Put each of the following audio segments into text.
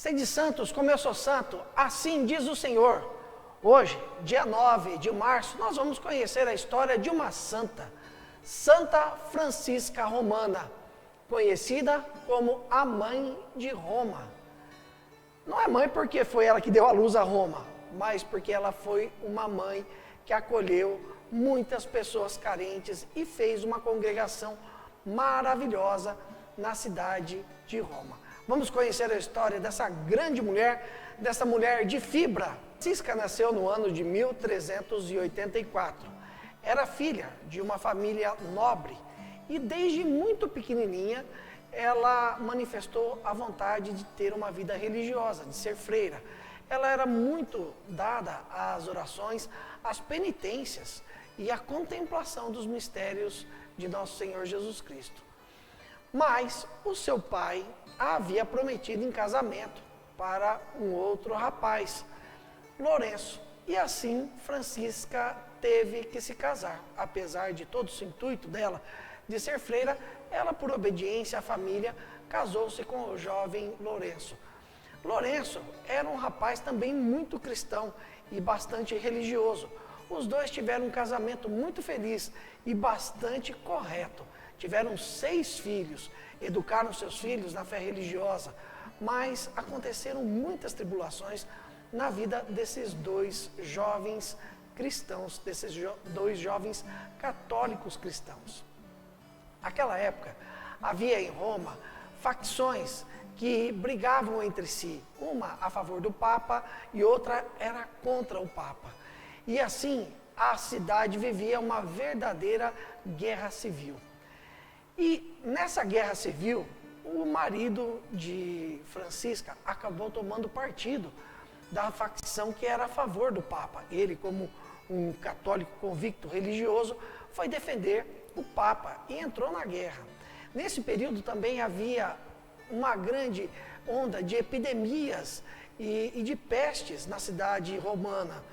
Sede santos como eu sou santo, assim diz o Senhor. Hoje, dia 9 de março, nós vamos conhecer a história de uma santa, Santa Francisca Romana, conhecida como a mãe de Roma. Não é mãe porque foi ela que deu à luz a Roma, mas porque ela foi uma mãe que acolheu muitas pessoas carentes e fez uma congregação maravilhosa na cidade de Roma. Vamos conhecer a história dessa grande mulher, dessa mulher de fibra. Francisca nasceu no ano de 1384. Era filha de uma família nobre e desde muito pequenininha ela manifestou a vontade de ter uma vida religiosa, de ser freira. Ela era muito dada às orações, às penitências e à contemplação dos mistérios de nosso Senhor Jesus Cristo. Mas o seu pai a havia prometido em casamento para um outro rapaz, Lourenço. E assim Francisca teve que se casar. Apesar de todo o intuito dela de ser freira, ela, por obediência à família, casou-se com o jovem Lourenço. Lourenço era um rapaz também muito cristão e bastante religioso. Os dois tiveram um casamento muito feliz e bastante correto. Tiveram 6 filhos, educaram seus filhos na fé religiosa, mas aconteceram muitas tribulações na vida desses 2 jovens cristãos, desses 2 jovens católicos cristãos. Naquela época, havia em Roma facções que brigavam entre si, uma a favor do Papa e outra era contra o Papa. E assim, a cidade vivia uma verdadeira guerra civil. E nessa guerra civil, o marido de Francisca acabou tomando partido da facção que era a favor do Papa. Ele, como um católico convicto religioso, foi defender o Papa e entrou na guerra. Nesse período também havia uma grande onda de epidemias e de pestes na cidade romana.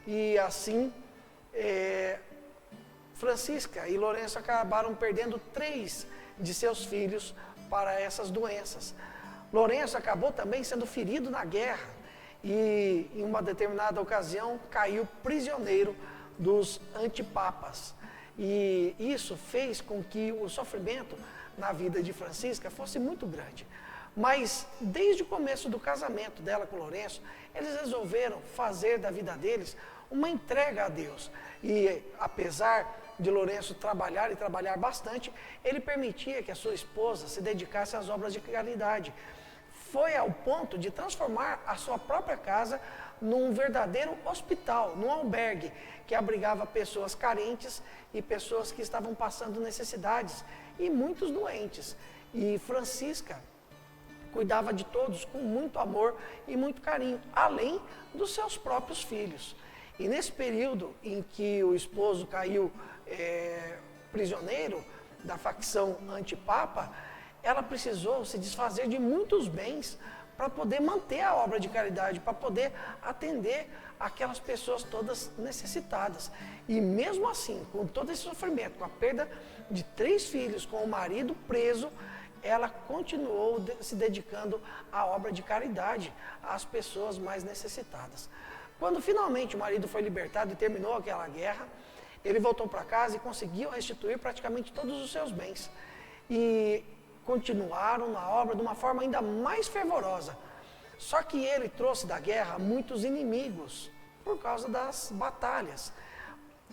E assim, Francisca e Lourenço acabaram perdendo 3 de seus filhos para essas doenças. Lourenço acabou também sendo ferido na guerra e, em uma determinada ocasião, caiu prisioneiro dos antipapas. E isso fez com que o sofrimento na vida de Francisca fosse muito grande. Mas, desde o começo do casamento dela com Lourenço, eles resolveram fazer da vida deles uma entrega a Deus. E, apesar de Lourenço trabalhar e trabalhar bastante, ele permitia que a sua esposa se dedicasse às obras de caridade. Foi ao ponto de transformar a sua própria casa num verdadeiro hospital, num albergue, que abrigava pessoas carentes e pessoas que estavam passando necessidades e muitos doentes. E Francisca cuidava de todos com muito amor e muito carinho, além dos seus próprios filhos. E nesse período em que o esposo caiu prisioneiro da facção antipapa, ela precisou se desfazer de muitos bens para poder manter a obra de caridade, para poder atender aquelas pessoas todas necessitadas. E mesmo assim, com todo esse sofrimento, com a perda de 3 filhos, com o marido preso, ela continuou se dedicando à obra de caridade às pessoas mais necessitadas. Quando finalmente o marido foi libertado e terminou aquela guerra, ele voltou para casa e conseguiu restituir praticamente todos os seus bens. E continuaram na obra de uma forma ainda mais fervorosa. Só que ele trouxe da guerra muitos inimigos por causa das batalhas.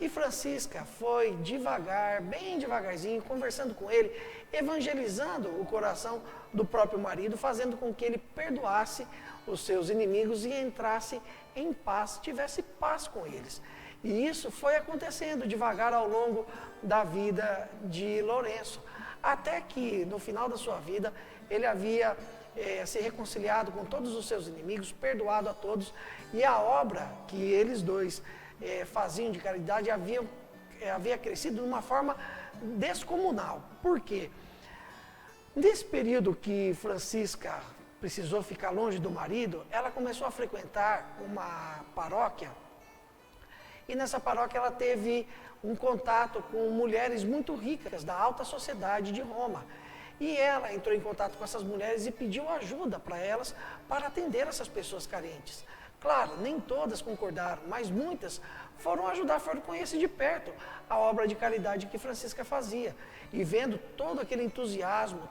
E Francisca foi devagar, bem devagarzinho, conversando com ele, evangelizando o coração do próprio marido, fazendo com que ele perdoasse os seus inimigos e entrasse em paz, tivesse paz com eles. E isso foi acontecendo devagar ao longo da vida de Lourenço, até que no final da sua vida ele havia se reconciliado com todos os seus inimigos, perdoado a todos, e a obra que eles dois faziam de caridade havia crescido de uma forma descomunal. Por quê? Nesse período que Francisca precisou ficar longe do marido, ela começou a frequentar uma paróquia, e nessa paróquia ela teve um contato com mulheres muito ricas da alta sociedade de Roma. E ela entrou em contato com essas mulheres e pediu ajuda para elas para atender essas pessoas carentes. Claro, nem todas concordaram, mas muitas foram ajudar, foram conhecer de perto a obra de caridade que Francisca fazia. E vendo todo aquele entusiasmo,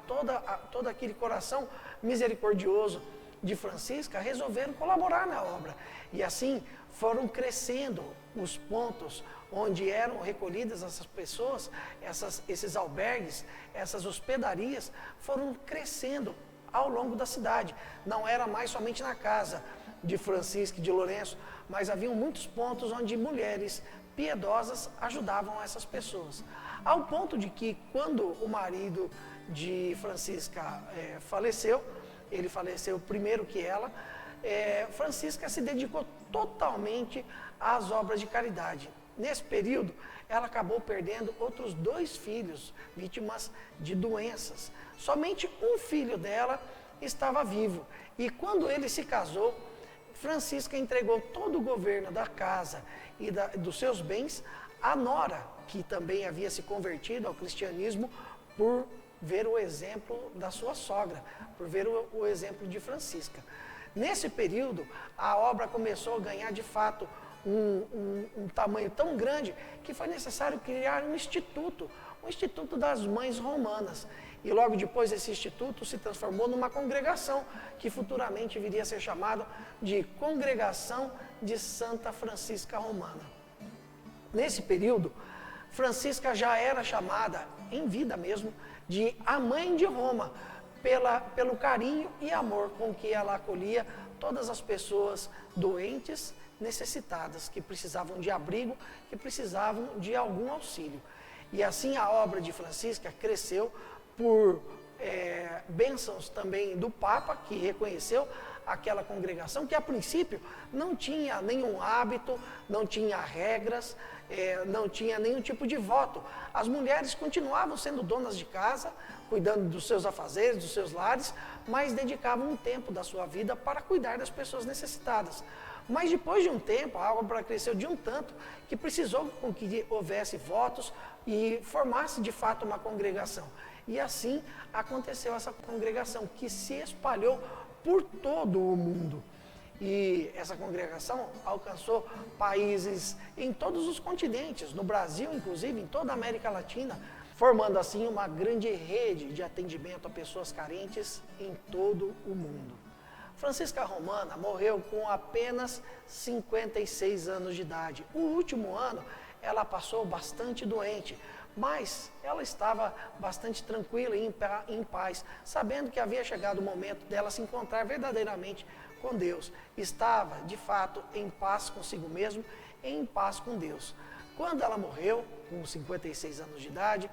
todo aquele coração misericordioso de Francisca, resolveram colaborar na obra. E assim foram crescendo os pontos onde eram recolhidas essas pessoas, esses albergues, essas hospedarias, foram crescendo ao longo da cidade. Não era mais somente na casa de Francisca e de Lourenço, mas haviam muitos pontos onde mulheres piedosas ajudavam essas pessoas. Ao ponto de que, quando o marido de Francisca faleceu, ele faleceu primeiro que ela, Francisca se dedicou totalmente às obras de caridade. Nesse período, ela acabou perdendo outros 2 filhos, vítimas de doenças. Somente um filho dela estava vivo. E quando ele se casou, Francisca entregou todo o governo da casa e dos seus bens à nora, que também havia se convertido ao cristianismo por ver o exemplo da sua sogra, por ver o exemplo de Francisca. Nesse período, a obra começou a ganhar de fato um tamanho tão grande que foi necessário criar um instituto das Mães Romanas. E logo depois esse instituto se transformou numa congregação, que futuramente viria a ser chamado de Congregação de Santa Francisca Romana. Nesse período, Francisca já era chamada, em vida mesmo, de a Mãe de Roma, pelo carinho e amor com que ela acolhia todas as pessoas doentes, necessitadas, que precisavam de abrigo, que precisavam de algum auxílio. E assim a obra de Francisca cresceu por bênçãos também do Papa, que reconheceu aquela congregação, que a princípio não tinha nenhum hábito, não tinha regras, não tinha nenhum tipo de voto. As mulheres continuavam sendo donas de casa, cuidando dos seus afazeres, dos seus lares, mas dedicavam um tempo da sua vida para cuidar das pessoas necessitadas. Mas depois de um tempo, a obra cresceu de um tanto que precisou com que houvesse votos e formasse de fato uma congregação. E assim aconteceu essa congregação, que se espalhou por todo o mundo. E essa congregação alcançou países em todos os continentes, no Brasil, inclusive, em toda a América Latina, formando assim uma grande rede de atendimento a pessoas carentes em todo o mundo. Francisca Romana morreu com apenas 56 anos de idade. O último ano ela passou bastante doente, mas ela estava bastante tranquila e em paz, sabendo que havia chegado o momento dela se encontrar verdadeiramente com Deus. Estava, de fato, em paz consigo mesmo, em paz com Deus. Quando ela morreu, com 56 anos de idade,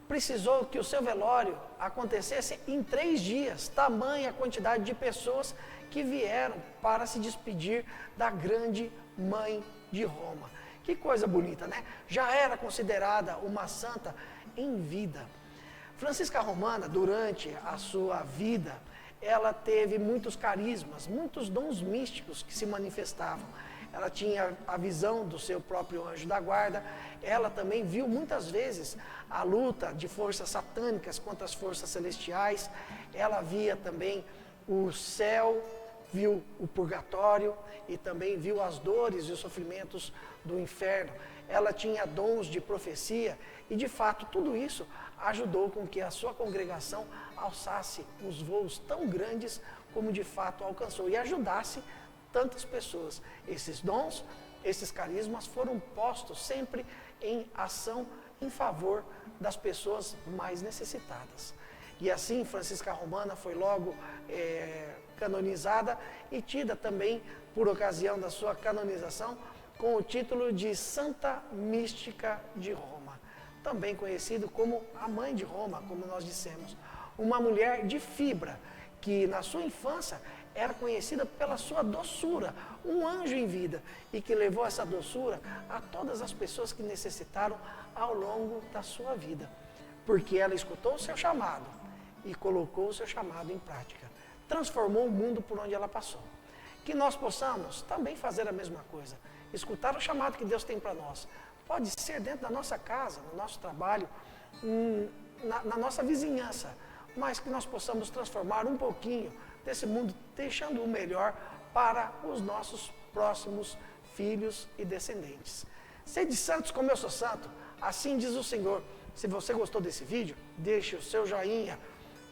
precisou que o seu velório acontecesse em 3 dias, tamanha a quantidade de pessoas que vieram para se despedir da grande mãe de Roma. Que coisa bonita, né? Já era considerada uma santa em vida. Francisca Romana, durante a sua vida, ela teve muitos carismas, muitos dons místicos que se manifestavam. Ela tinha a visão do seu próprio anjo da guarda. Ela também viu muitas vezes a luta de forças satânicas contra as forças celestiais. Ela via também o céu, viu o purgatório e também viu as dores e os sofrimentos do inferno. Ela tinha dons de profecia e, de fato, tudo isso ajudou com que a sua congregação alçasse uns voos tão grandes como de fato alcançou e ajudasse tantas pessoas. Esses dons, esses carismas foram postos sempre em ação em favor das pessoas mais necessitadas. E assim, Francisca Romana foi logo canonizada e tida também, por ocasião da sua canonização, com o título de Santa Mística de Roma, também conhecido como a Mãe de Roma, como nós dissemos. Uma mulher de fibra, que na sua infância era conhecida pela sua doçura, um anjo em vida, e que levou essa doçura a todas as pessoas que necessitaram ao longo da sua vida, porque ela escutou o seu chamado e colocou o seu chamado em prática, transformou o mundo por onde ela passou. Que nós possamos também fazer a mesma coisa, escutar o chamado que Deus tem para nós. Pode ser dentro da nossa casa, no nosso trabalho, na nossa vizinhança, mas que nós possamos transformar um pouquinho desse mundo, deixando o melhor para os nossos próximos filhos e descendentes. Sede santos como eu sou santo, assim diz o Senhor. Se você gostou desse vídeo, deixe o seu joinha.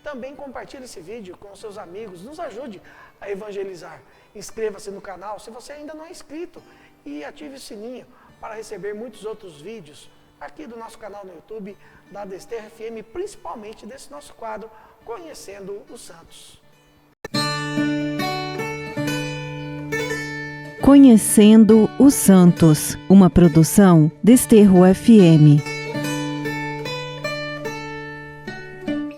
Também compartilhe esse vídeo com seus amigos, nos ajude a evangelizar. Inscreva-se no canal se você ainda não é inscrito e ative o sininho para receber muitos outros vídeos aqui do nosso canal no YouTube, da Desterra FM, principalmente desse nosso quadro, Conhecendo os Santos. Conhecendo os Santos, uma produção Desterro FM.